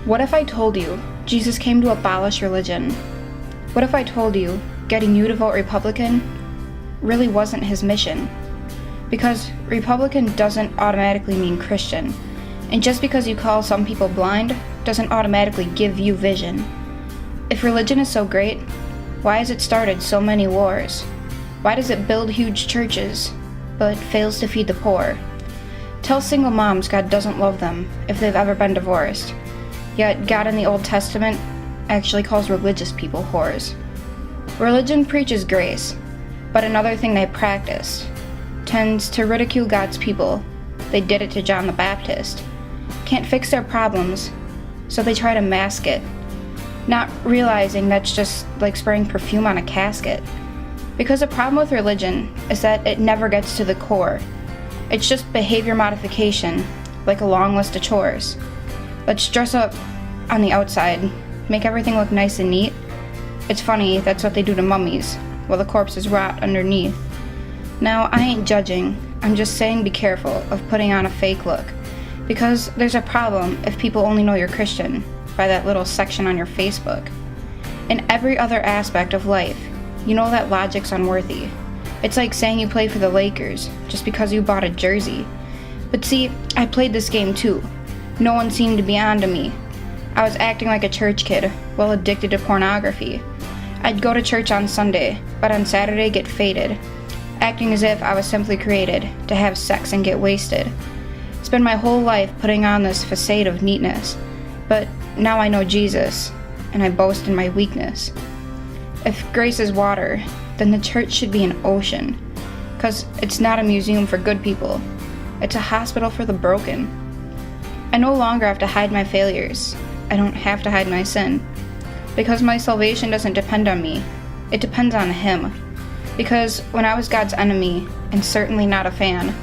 What if I told you Jesus came to abolish religion? What if I told you getting you to vote Republican really wasn't his mission? Because Republican doesn't automatically mean Christian, and just because you call some people blind doesn't automatically give you vision. If religion is so great, why has it started so many wars? Why does it build huge churches, but fails to feed the poor? Tell single moms God doesn't love them if they've ever been divorced. Yet God in the Old Testament actually calls religious people whores. Religion preaches grace, but another thing they practice tends to ridicule God's people. They did it to John the Baptist. Can't fix their problems, so they try to mask it, not realizing that's just like spraying perfume on a casket. Because the problem with religion is that it never gets to the core. It's just behavior modification, like a long list of chores. Let's dress up on the outside, make everything look nice and neat. It's funny, that's what they do to mummies, while the corpses rot underneath. Now, I ain't judging, I'm just saying be careful of putting on a fake look, because there's a problem if people only know you're Christian by that little section on your Facebook. In every other aspect of life, you know that logic's unworthy. It's like saying you play for the Lakers just because you bought a jersey. But see, I played this game too. No one seemed to be onto me. I was acting like a church kid, well addicted to pornography. I'd go to church on Sunday, but on Saturday get faded, acting as if I was simply created to have sex and get wasted. Spend my whole life putting on this facade of neatness, but now I know Jesus, and I boast in my weakness. If grace is water, then the church should be an ocean, 'cause it's not a museum for good people. It's a hospital for the broken. I no longer have to hide my failures. I don't have to hide my sin. Because my salvation doesn't depend on me. It depends on Him. Because when I was God's enemy, and certainly not a fan,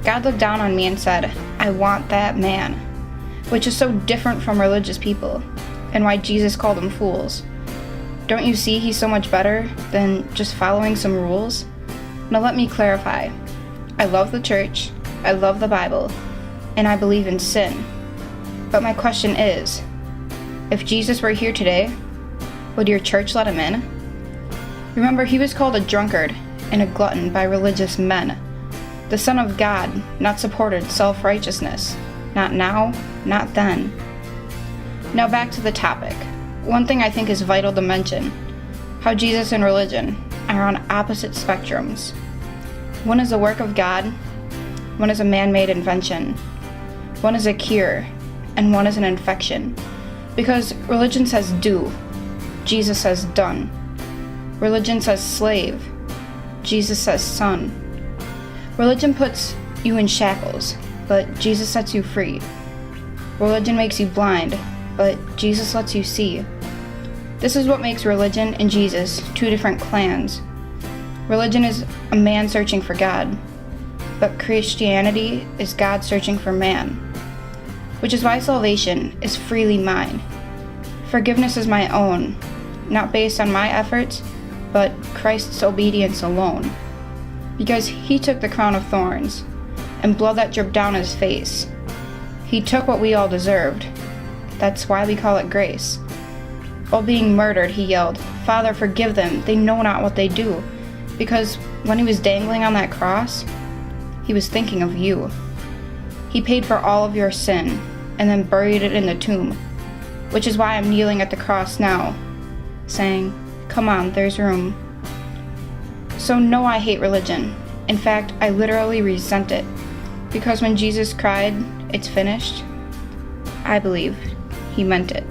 God looked down on me and said, I want that man. Which is so different from religious people, and why Jesus called them fools. Don't you see He's so much better than just following some rules? Now let me clarify. I love the church, I love the Bible, and I believe in sin. But my question is, if Jesus were here today, would your church let Him in? Remember, He was called a drunkard and a glutton by religious men. The Son of God not supported self-righteousness. Not now, not then. Now back to the topic. One thing I think is vital to mention, how Jesus and religion are on opposite spectrums. One is a work of God, one is a man-made invention, one is a cure, and one is an infection. Because religion says do, Jesus says done. Religion says slave, Jesus says son. Religion puts you in shackles, but Jesus sets you free. Religion makes you blind, but Jesus lets you see. This is what makes religion and Jesus two different clans. Religion is a man searching for God, but Christianity is God searching for man. Which is why salvation is freely mine. Forgiveness is my own, not based on my efforts, but Christ's obedience alone. Because He took the crown of thorns, and blood that dripped down His face. He took what we all deserved. That's why we call it grace. While being murdered, He yelled, Father, forgive them, they know not what they do. Because when He was dangling on that cross, He was thinking of you. He paid for all of your sin, and then buried it in the tomb. Which is why I'm kneeling at the cross now, saying, come on, there's room. So no, I hate religion. In fact, I literally resent it. Because when Jesus cried, it's finished, I believe He meant it.